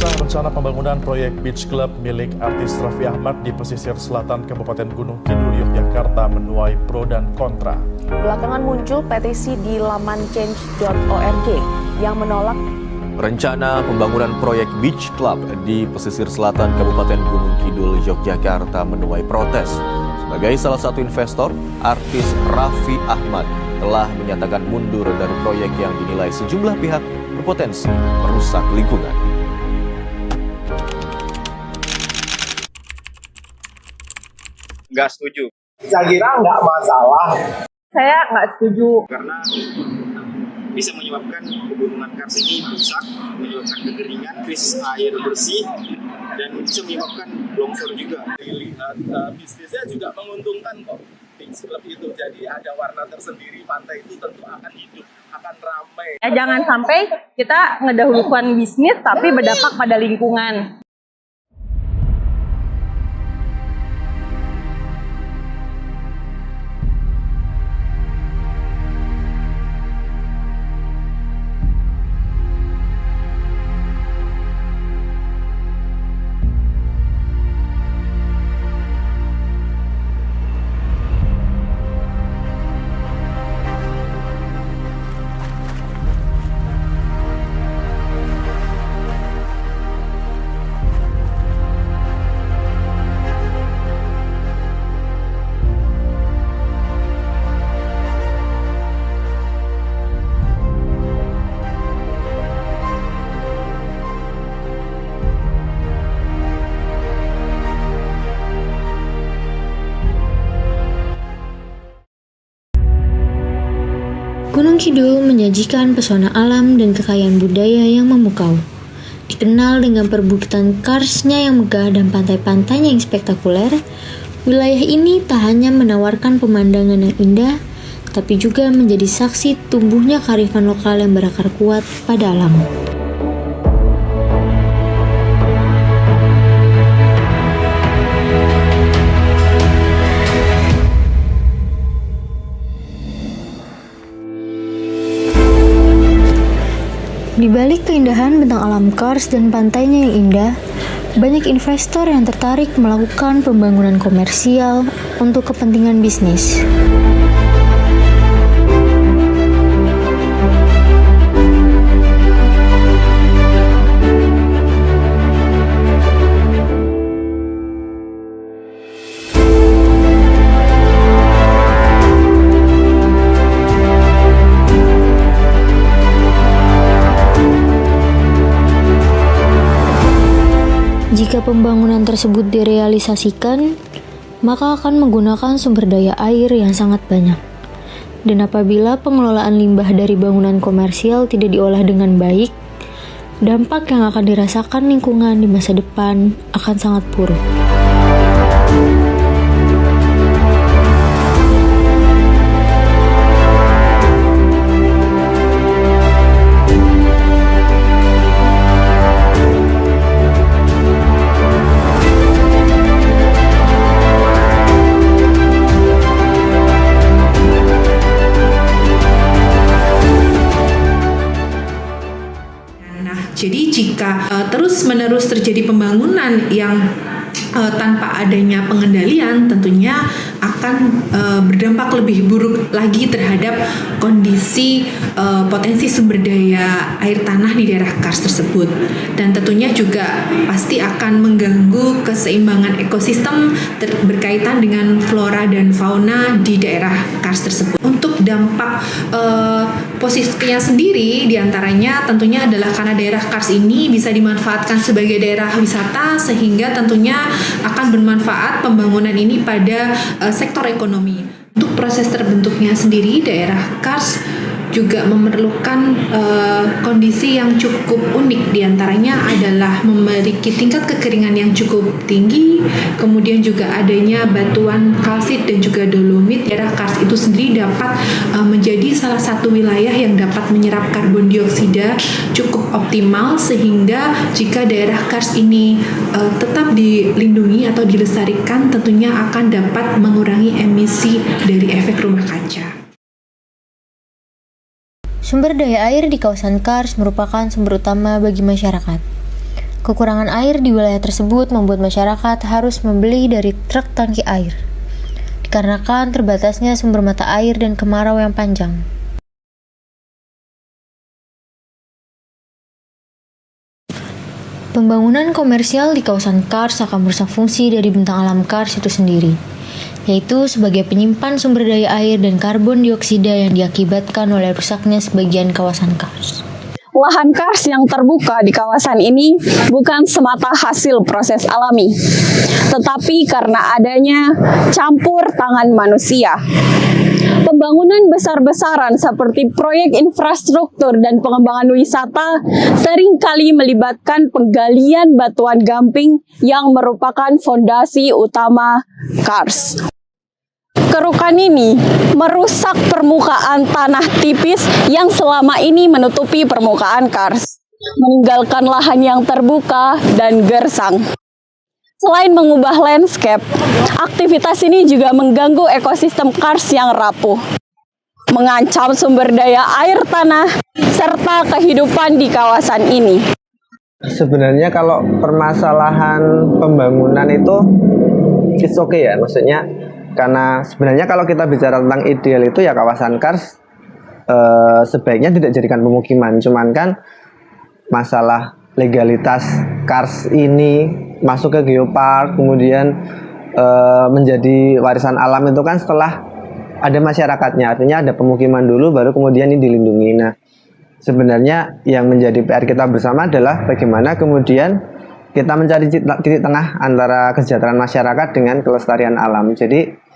Pemirsa, rencana pembangunan proyek Beach Club milik artis Raffi Ahmad di pesisir selatan Kabupaten Gunung Kidul, Yogyakarta menuai pro dan kontra. Belakangan muncul petisi di laman change.org yang menolak rencana pembangunan proyek Beach Club di pesisir selatan Kabupaten Gunung Kidul, Yogyakarta menuai protes. Sebagai salah satu investor, artis Raffi Ahmad telah menyatakan mundur dari proyek yang dinilai sejumlah pihak berpotensi merusak lingkungan. Nggak setuju. Saya kira nggak masalah. Saya nggak setuju. Karena bisa menyebabkan pegunungan Kars ini rusak, menyebabkan kekeringan, krisis air bersih, dan bisa menyebabkan longsor juga. Dilihat bisnisnya juga menguntungkan kok. Beach Club itu jadi ada warna tersendiri, pantai itu tentu akan hidup, akan ramai. Jangan sampai kita ngedahulukan bisnis tapi berdampak pada lingkungan. Gunung Kidul menyajikan pesona alam dan kekayaan budaya yang memukau. Dikenal dengan perbukitan karsnya yang megah dan pantai-pantainya yang spektakuler, wilayah ini tak hanya menawarkan pemandangan yang indah, tapi juga menjadi saksi tumbuhnya kearifan lokal yang berakar kuat pada alam. Di balik keindahan bentang alam Kars dan pantainya yang indah, banyak investor yang tertarik melakukan pembangunan komersial untuk kepentingan bisnis. Jika pembangunan tersebut direalisasikan, maka akan menggunakan sumber daya air yang sangat banyak. Dan apabila pengelolaan limbah dari bangunan komersial tidak diolah dengan baik, dampak yang akan dirasakan lingkungan di masa depan akan sangat buruk. Jadi jika terus-menerus terjadi pembangunan yang tanpa adanya pengendalian, tentunya akan berdampak lebih buruk lagi terhadap kondisi potensi sumber daya air tanah di daerah Kars tersebut. Dan tentunya juga pasti akan mengganggu keseimbangan ekosistem berkaitan dengan flora dan fauna di daerah Kars tersebut. Untuk dampak posisinya sendiri diantaranya tentunya adalah karena daerah Kars ini bisa dimanfaatkan sebagai daerah wisata, sehingga tentunya akan bermanfaat pembangunan ini pada sektor ekonomi. Untuk proses terbentuknya sendiri, daerah Kars juga memerlukan kondisi yang cukup unik. Diantaranya adalah memiliki tingkat kekeringan yang cukup tinggi, kemudian juga adanya batuan kalsit dan juga dolomit. Daerah Kars itu sendiri dapat menjadi salah satu wilayah yang dapat menyerap karbon dioksida cukup optimal, sehingga jika daerah Kars ini tetap dilindungi atau dilestarikan, tentunya akan dapat mengurangi emisi dari efek rumah kaca. Sumber daya air di kawasan Kars merupakan sumber utama bagi masyarakat. Kekurangan air di wilayah tersebut membuat masyarakat harus membeli dari truk tangki air, dikarenakan terbatasnya sumber mata air dan kemarau yang panjang. Pembangunan komersial di kawasan Kars akan merusak fungsi dari bentang alam Kars itu sendiri, yaitu sebagai penyimpan sumber daya air dan karbon dioksida yang diakibatkan oleh rusaknya sebagian kawasan Kars. Lahan kars yang terbuka di kawasan ini bukan semata hasil proses alami, tetapi karena adanya campur tangan manusia. Pembangunan besar-besaran seperti proyek infrastruktur dan pengembangan wisata seringkali melibatkan penggalian batuan gamping yang merupakan fondasi utama kars. Kerukan ini merusak permukaan tanah tipis yang selama ini menutupi permukaan kars, meninggalkan lahan yang terbuka dan gersang. Selain mengubah landscape, aktivitas ini juga mengganggu ekosistem kars yang rapuh, mengancam sumber daya air tanah, serta kehidupan di kawasan ini. Sebenarnya kalau permasalahan pembangunan itu it's okay ya, maksudnya karena sebenarnya kalau kita bicara tentang ideal itu ya kawasan kars sebaiknya tidak dijadikan pemukiman. Cuman kan masalah legalitas kars ini masuk ke geopark kemudian menjadi warisan alam itu kan setelah ada masyarakatnya, artinya ada pemukiman dulu baru kemudian ini dilindungi. Nah sebenarnya yang menjadi PR kita bersama adalah bagaimana kemudian kita mencari titik tengah antara kesejahteraan masyarakat dengan kelestarian alam. Jadi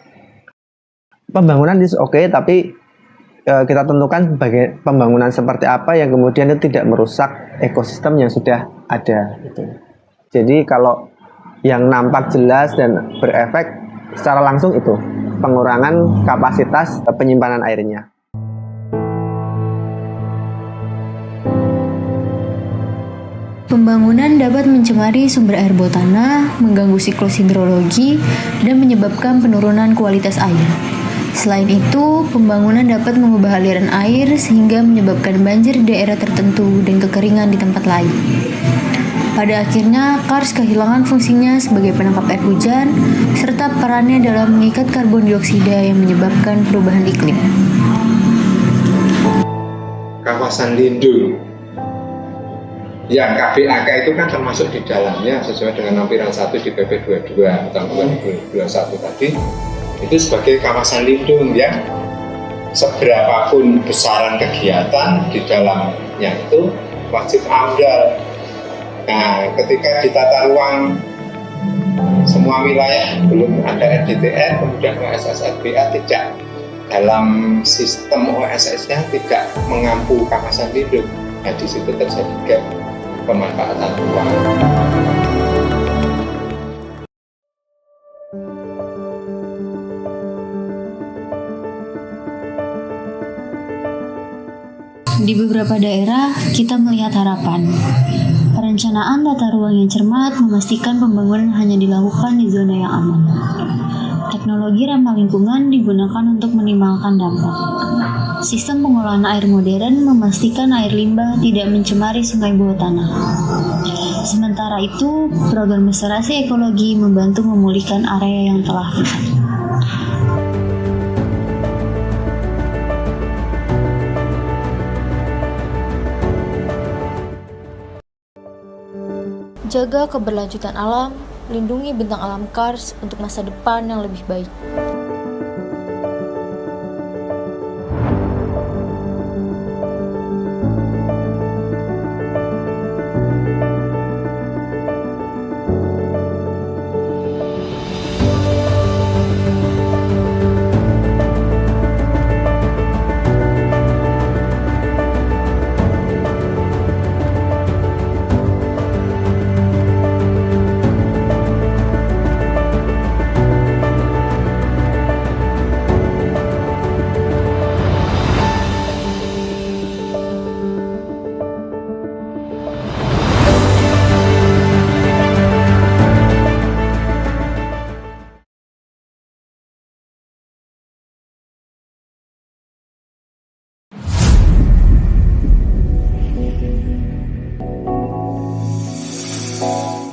pembangunan itu oke, tapi kita tentukan sebagai pembangunan seperti apa yang kemudian itu tidak merusak ekosistem yang sudah ada. Gitu. Jadi kalau yang nampak jelas dan berefek secara langsung itu pengurangan kapasitas penyimpanan airnya. Pembangunan dapat mencemari sumber air bawah tanah, mengganggu siklus hidrologi, dan menyebabkan penurunan kualitas air. Selain itu, pembangunan dapat mengubah aliran air sehingga menyebabkan banjir di daerah tertentu dan kekeringan di tempat lain. Pada akhirnya, kars kehilangan fungsinya sebagai penangkap air hujan, serta perannya dalam mengikat karbon dioksida yang menyebabkan perubahan iklim. Kawasan lindung yang KBAK itu kan termasuk di dalamnya sesuai dengan lampiran 1 di PP 22 tahun 2021 tadi, itu sebagai kawasan lindung yang seberapapun besaran kegiatan di dalamnya itu wajib AMDAL. Nah, ketika di tata ruang semua wilayah belum ada RDTR, kemudian OSS-RBA tidak dalam sistem OSS-nya tidak mengampu kawasan lindung, nah di situ terjadi gap pemanfaatan ruang. Di beberapa daerah, kita melihat harapan. Perencanaan tata ruang yang cermat memastikan pembangunan hanya dilakukan di zona yang aman. Teknologi ramah lingkungan digunakan untuk minimalkan dampak. Sistem pengolahan air modern memastikan air limbah tidak mencemari sungai bawah tanah. Sementara itu, program restorasi ekologi membantu memulihkan area yang telah rusak. Jaga keberlanjutan alam, lindungi bentang alam Kars untuk masa depan yang lebih baik. Kars.